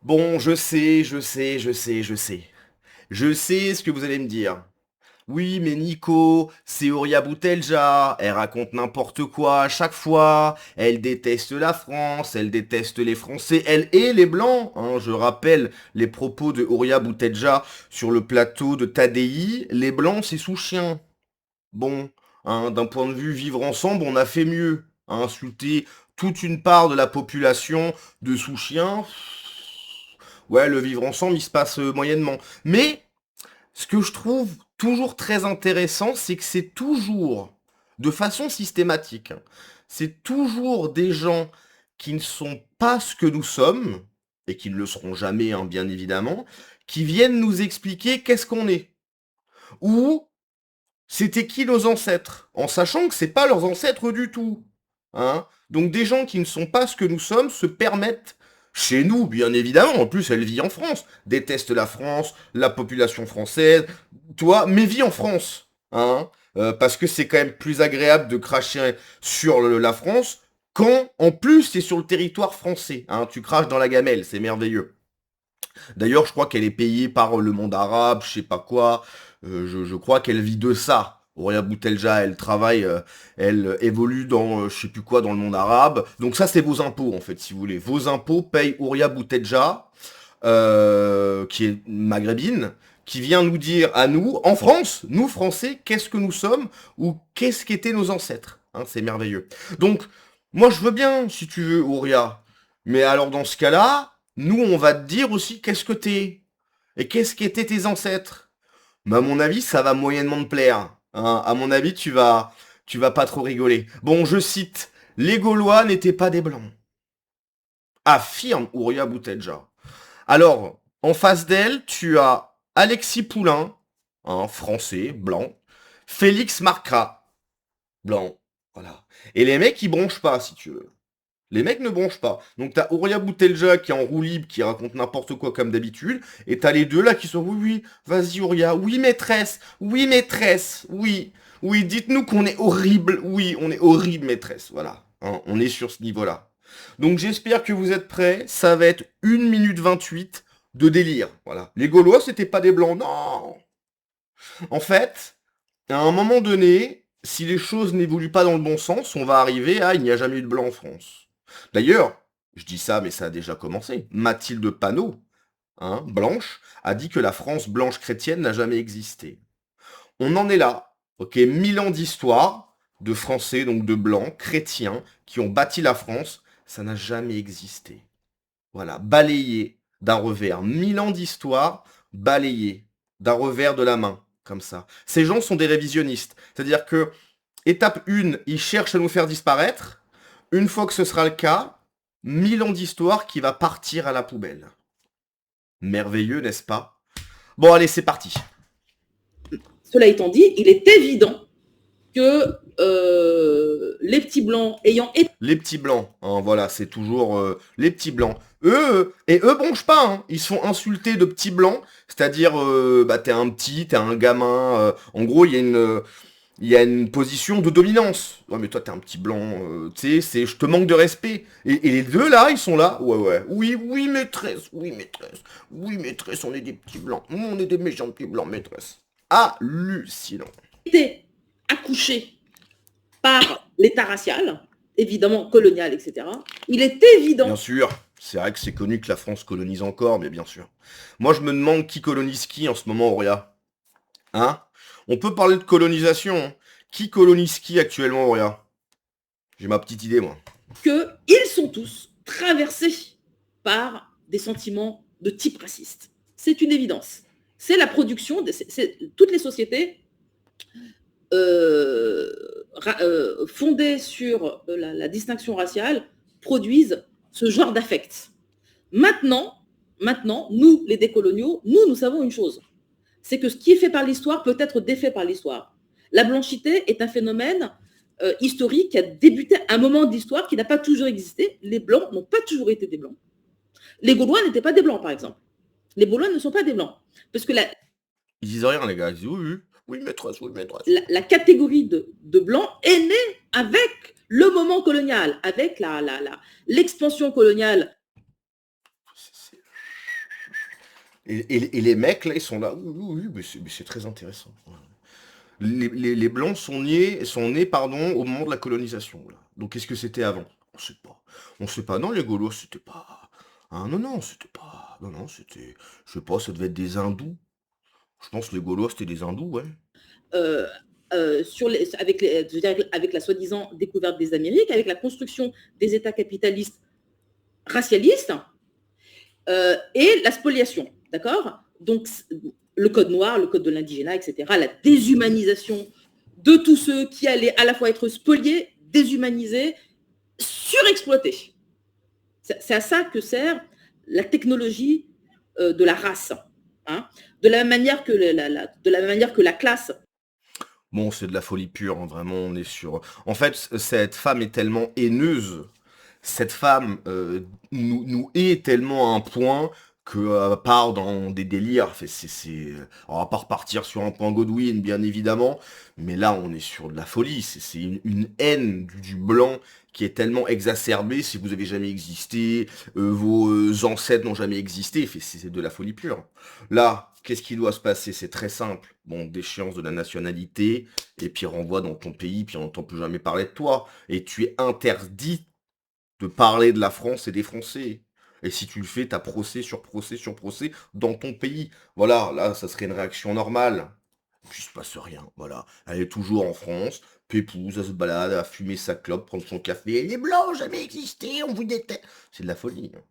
Bon, je sais. Je sais ce que vous allez me dire. Oui, mais Nico, c'est Ouria Boutelja. Elle raconte n'importe quoi à chaque fois. Elle déteste la France, elle déteste les Français, elle et les Blancs. Hein. Je rappelle les propos de Ouria Boutelja sur le plateau de Tadei. Les Blancs, c'est sous chien. Bon, hein, d'un point de vue vivre ensemble, on a fait mieux. Hein, insulter toute une part de la population de sous-chiens, ouais, le vivre ensemble, il se passe moyennement. Mais ce que je trouve toujours très intéressant, c'est que c'est toujours, de façon systématique, hein, c'est toujours des gens qui ne sont pas ce que nous sommes, et qui ne le seront jamais, hein, bien évidemment, qui viennent nous expliquer qu'est-ce qu'on est. Ou c'était qui nos ancêtres, en sachant que c'est pas leurs ancêtres du tout. Hein. Donc des gens qui ne sont pas ce que nous sommes se permettent, chez nous bien évidemment, en plus elle vit en France, déteste la France, la population française, toi, mais vit en France. Hein. Parce que c'est quand même plus agréable de cracher sur la France quand en plus c'est sur le territoire français. Hein. Tu craches dans la gamelle, c'est merveilleux. D'ailleurs, je crois qu'elle est payée par le monde arabe, je sais pas quoi. Je crois qu'elle vit de ça. Ouria Boutelja, elle travaille, elle évolue dans je sais plus quoi dans le monde arabe. Donc ça, c'est vos impôts en fait, si vous voulez. Vos impôts payent Ouria Boutelja, qui est maghrébine, qui vient nous dire à nous, en France, nous Français, qu'est-ce que nous sommes ou qu'est-ce qu'étaient nos ancêtres. Hein, c'est merveilleux. Donc, moi, je veux bien, si tu veux, Ouria. Mais alors, dans ce cas-là, nous, on va te dire aussi qu'est-ce que t'es. Et qu'est-ce qu'étaient tes ancêtres. Mais à mon avis, ça va moyennement te plaire. Hein. À mon avis, tu vas pas trop rigoler. Bon, je cite, les Gaulois n'étaient pas des Blancs. Affirme Ouria Boutelja. Alors, en face d'elle, tu as Alexis Poulain, un français, blanc. Félix Marcra, blanc. Voilà. Et les mecs, ils bronchent pas, si tu veux. Les mecs ne bronchent pas. Donc t'as Ouria Boutelja qui est en roue libre, qui raconte n'importe quoi comme d'habitude, et t'as les deux là qui sont oui, oui, vas-y Ouria, oui maîtresse, oui, oui, dites-nous qu'on est horrible, oui, on est horrible maîtresse, voilà. Hein, on est sur ce niveau-là. Donc j'espère que vous êtes prêts, ça va être 1 minute 28 de délire, voilà. Les Gaulois c'était pas des blancs, non. En fait, à un moment donné, si les choses n'évoluent pas dans le bon sens, on va arriver à il n'y a jamais eu de blanc en France. D'ailleurs, je dis ça, mais ça a déjà commencé. Mathilde Panot, hein, blanche, a dit que la France blanche chrétienne n'a jamais existé. On en est là, ok, 1000 ans d'histoire de Français, donc de blancs, chrétiens, qui ont bâti la France, ça n'a jamais existé. Voilà, balayé d'un revers. 1000 ans d'histoire, balayé d'un revers de la main, comme ça. Ces gens sont des révisionnistes. C'est-à-dire que, étape 1, ils cherchent à nous faire disparaître. Une fois que ce sera le cas, 1000 ans d'histoire qui va partir à la poubelle. Merveilleux, n'est-ce pas? Bon, allez, c'est parti. Cela étant dit, il est évident que les petits blancs ayant été... Les petits blancs, hein, voilà, c'est toujours les petits blancs. Eux bronchent pas, hein. Ils se font insulter de petits blancs, c'est-à-dire, bah, t'es un petit, t'es un gamin. En gros, il y a une position de dominance. Ouais, mais toi, t'es un petit blanc, tu sais, je te manque de respect. Et les deux, là, ils sont là. Ouais, ouais. Oui, oui, maîtresse, oui, maîtresse. Oui, maîtresse, on est des petits blancs. On est des méchants petits blancs, maîtresse. Hallucinant. accouchés par l'État racial, évidemment colonial, etc., il est Bien évident. sûr, c'est vrai que c'est connu que la France colonise encore, mais bien sûr. Moi, je me demande qui colonise qui en ce moment, Auria. Hein? On peut parler de colonisation. Hein. Qui colonise qui actuellement, Auria? J'ai ma petite idée, moi. Qu'ils sont tous traversés par des sentiments de type raciste. C'est une évidence. C'est la production, toutes les sociétés fondées sur la distinction raciale produisent ce genre d'affect. Maintenant, nous, les décoloniaux, nous savons une chose, c'est que ce qui est fait par l'histoire peut être défait par l'histoire. La blanchité est un phénomène historique qui a débuté à un moment de l'histoire qui n'a pas toujours existé. Les Blancs n'ont pas toujours été des Blancs. Les Gaulois n'étaient pas des Blancs, par exemple. Les Gaulois ne sont pas des Blancs. Parce que Ils disent rien, les gars. Ils disent oui, oui. Oui, maîtresse, oui, maîtresse. la catégorie de Blancs est née avec le moment colonial, avec l'expansion coloniale. Et les mecs, là, ils sont là. Oui, oui, oui, mais c'est très intéressant. Ouais. Les Blancs sont nés, pardon, au moment de la colonisation, là. Donc, qu'est-ce que c'était avant? On sait pas. On sait pas. Non, les Gaulois, c'était pas. Ah, non, non, c'était pas. Non, non, c'était. Je sais pas, ça devait être des hindous. Je pense que les Gaulois, c'était des hindous, ouais. euh, je veux dire, avec la soi-disant découverte des Amériques, avec la construction des États capitalistes racialistes et la spoliation, d'accord? Donc, le code noir, le code de l'indigénat, etc., la déshumanisation de tous ceux qui allaient à la fois être spoliés, déshumanisés, surexploités. C'est à ça que sert la technologie de la race. Hein, de la même manière que la classe. Bon, c'est de la folie pure, hein, vraiment, on est sur. En fait, cette femme est tellement haineuse, cette femme nous hait tellement à un point que part dans des délires. On va pas repartir sur un point Godwin, bien évidemment, mais là, on est sur de la folie. C'est une haine du blanc qui est tellement exacerbée. Si vous avez jamais existé, vos ancêtres n'ont jamais existé, c'est de la folie pure. Là, qu'est-ce qui doit se passer? C'est très simple. Bon, déchéance de la nationalité, et puis renvoi dans ton pays, puis on n'entend plus jamais parler de toi. Et tu es interdit de parler de la France et des Français. Et si tu le fais, t'as procès sur procès sur procès dans ton pays. Voilà, là, ça serait une réaction normale. Puis il se passe rien, voilà. Elle est toujours en France, pépouse, elle se balade, à fumer sa clope, prendre son café. Les Blancs ont jamais existé, on vous déteste. C'est de la folie, hein.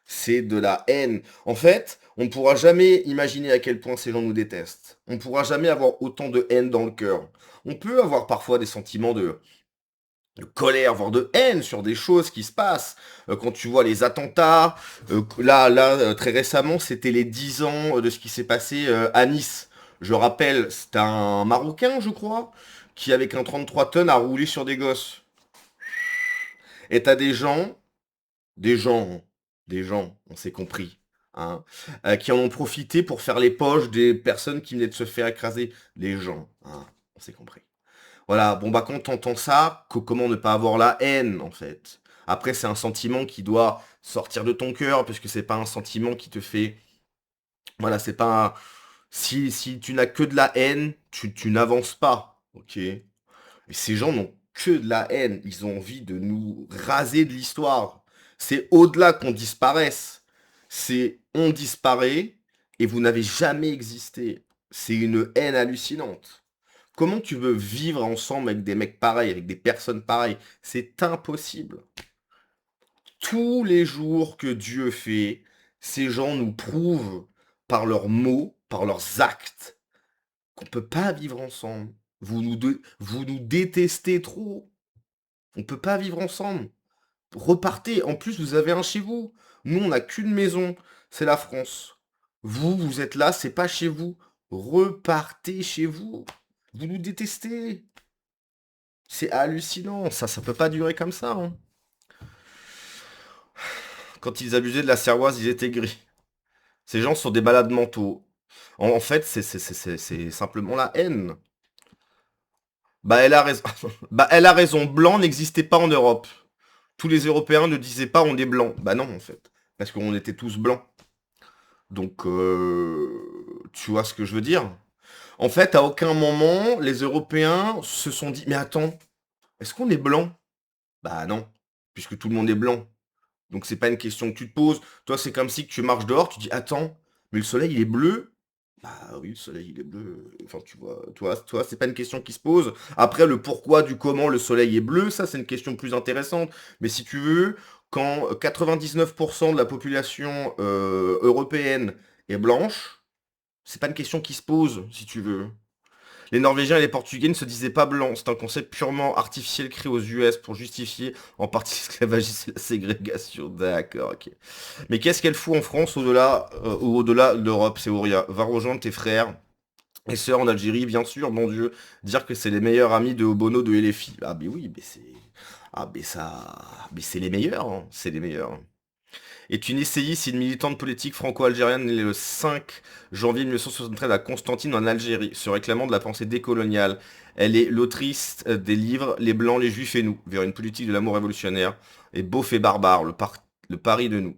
C'est de la haine. En fait, on ne pourra jamais imaginer à quel point ces gens nous détestent. On ne pourra jamais avoir autant de haine dans le cœur. On peut avoir parfois des sentiments de colère, voire de haine sur des choses qui se passent. Quand tu vois les attentats, très récemment, c'était les 10 ans de ce qui s'est passé à Nice. Je rappelle, c'était un Marocain, je crois, qui avec un 33 tonnes a roulé sur des gosses. Et t'as des gens, des gens, on s'est compris, hein, qui en ont profité pour faire les poches des personnes qui venaient de se faire écraser. Les gens, hein, on s'est compris. Voilà, bon bah quand t'entends ça, comment ne pas avoir la haine en fait? Après c'est un sentiment qui doit sortir de ton cœur, parce que c'est pas un sentiment qui te fait. Voilà, c'est pas un. Si tu n'as que de la haine, tu n'avances pas, ok? Et ces gens n'ont que de la haine, ils ont envie de nous raser de l'histoire. C'est au-delà qu'on disparaisse. C'est on disparaît et vous n'avez jamais existé. C'est une haine hallucinante. Comment tu veux vivre ensemble avec des mecs pareils, avec des personnes pareilles? C'est impossible. Tous les jours que Dieu fait, ces gens nous prouvent par leurs mots, par leurs actes, qu'on peut pas vivre ensemble. Vous nous détestez trop. On peut pas vivre ensemble. Repartez. En plus, vous avez un chez vous. Nous, on n'a qu'une maison. C'est la France. Vous, vous êtes là, c'est pas chez vous. Repartez chez vous. Vous nous détestez. C'est hallucinant, ça peut pas durer comme ça, hein. Quand ils abusaient de la cervoise, ils étaient gris. Ces gens sont des malades mentaux. En fait, c'est simplement la haine. Bah, elle a raison. Bah, elle a raison. Blanc n'existait pas en Europe. Tous les Européens ne disaient pas on est blanc. Bah non, en fait. Parce qu'on était tous blancs. Donc, tu vois ce que je veux dire? En fait, à aucun moment, les Européens se sont dit, mais attends, est-ce qu'on est blanc? Bah non, puisque tout le monde est blanc. Donc c'est pas une question que tu te poses. Toi, c'est comme si que tu marches dehors, tu dis attends, mais le soleil il est bleu. Bah oui, le soleil il est bleu. Enfin, tu vois, toi, c'est pas une question qui se pose. Après, le pourquoi du comment le soleil est bleu, ça c'est une question plus intéressante. Mais si tu veux, quand 99% de la population européenne est blanche, c'est pas une question qui se pose, si tu veux. Les Norvégiens et les Portugais ne se disaient pas blancs. C'est un concept purement artificiel créé aux US pour justifier en partie l'esclavagisme et la ségrégation. D'accord, ok. Mais qu'est-ce qu'elle fout en France au-delà de l'Europe, c'est Auria? Va rejoindre tes frères et sœurs en Algérie, bien sûr, mon Dieu. Dire que c'est les meilleurs amis de Obono de LFI. Ah, mais oui, mais c'est. Ah, mais ça. Mais c'est les meilleurs, hein. C'est les meilleurs. Est une essayiste et une militante politique franco-algérienne née le 5 janvier 1973 à Constantine en Algérie, se réclamant de la pensée décoloniale. Elle est l'autrice des livres Les Blancs, les Juifs et nous, vers une politique de l'amour révolutionnaire, et Beauf et barbare, le pari de nous.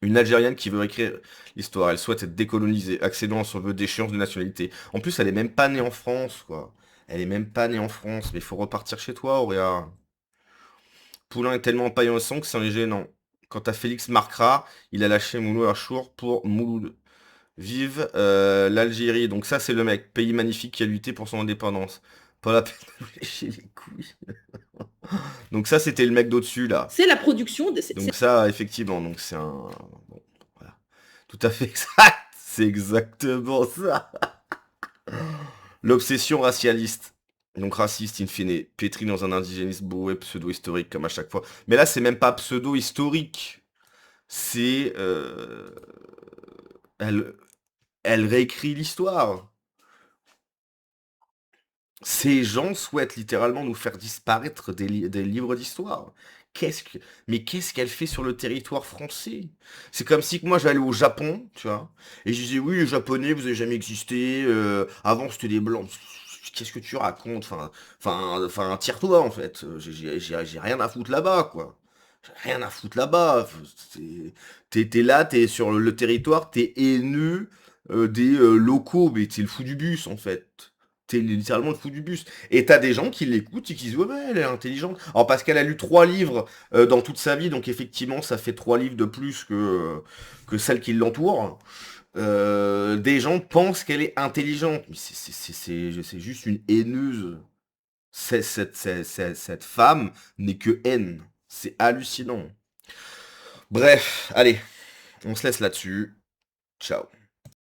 Une Algérienne qui veut écrire l'histoire, elle souhaite être décolonisée, accédant à son vœu d'échéance de nationalité. En plus, elle est même pas née en France, quoi. Elle est même pas née en France, mais il faut repartir chez toi, Auréa. Poulain est tellement empaillé au sang que c'est un gênant. Quant à Félix Marcra, il a lâché Mouloud Achour pour Mouloud. Vive l'Algérie. Donc ça, c'est le mec, pays magnifique qui a lutté pour son indépendance. Pas la peine de vous lécher les couilles. Donc ça, c'était le mec d'au-dessus, là. C'est la production, Donc ça, effectivement, donc c'est un... Bon, voilà. Tout à fait exact. C'est exactement ça. L'obsession racialiste. Donc raciste, in fine, pétri dans un indigénisme bourré, pseudo-historique, comme à chaque fois. Mais là, c'est même pas pseudo-historique. C'est... Elle, elle réécrit l'histoire. Ces gens souhaitent littéralement nous faire disparaître des livres d'histoire. Qu'est-ce que... Mais qu'est-ce qu'elle fait sur le territoire français? C'est comme si que moi j'allais au Japon, tu vois, et je disais oui, les Japonais, vous avez jamais existé, avant c'était des Blancs. Qu'est-ce que tu racontes? Tire-toi en fait. J'ai rien à foutre là-bas, quoi. J'ai rien à foutre là-bas. T'es là, t'es sur le territoire, t'es haineux des locaux, mais t'es le fou du bus en fait. T'es littéralement le fou du bus. Et t'as des gens qui l'écoutent et qui se disent ouais, ouais, elle est intelligente. Alors parce qu'elle a lu 3 livres dans toute sa vie, donc effectivement ça fait 3 livres de plus que celle qui l'entoure. Des gens pensent qu'elle est intelligente, mais c'est juste une haineuse. Cette femme n'est que haine. C'est hallucinant. Bref, allez, on se laisse là-dessus. Ciao.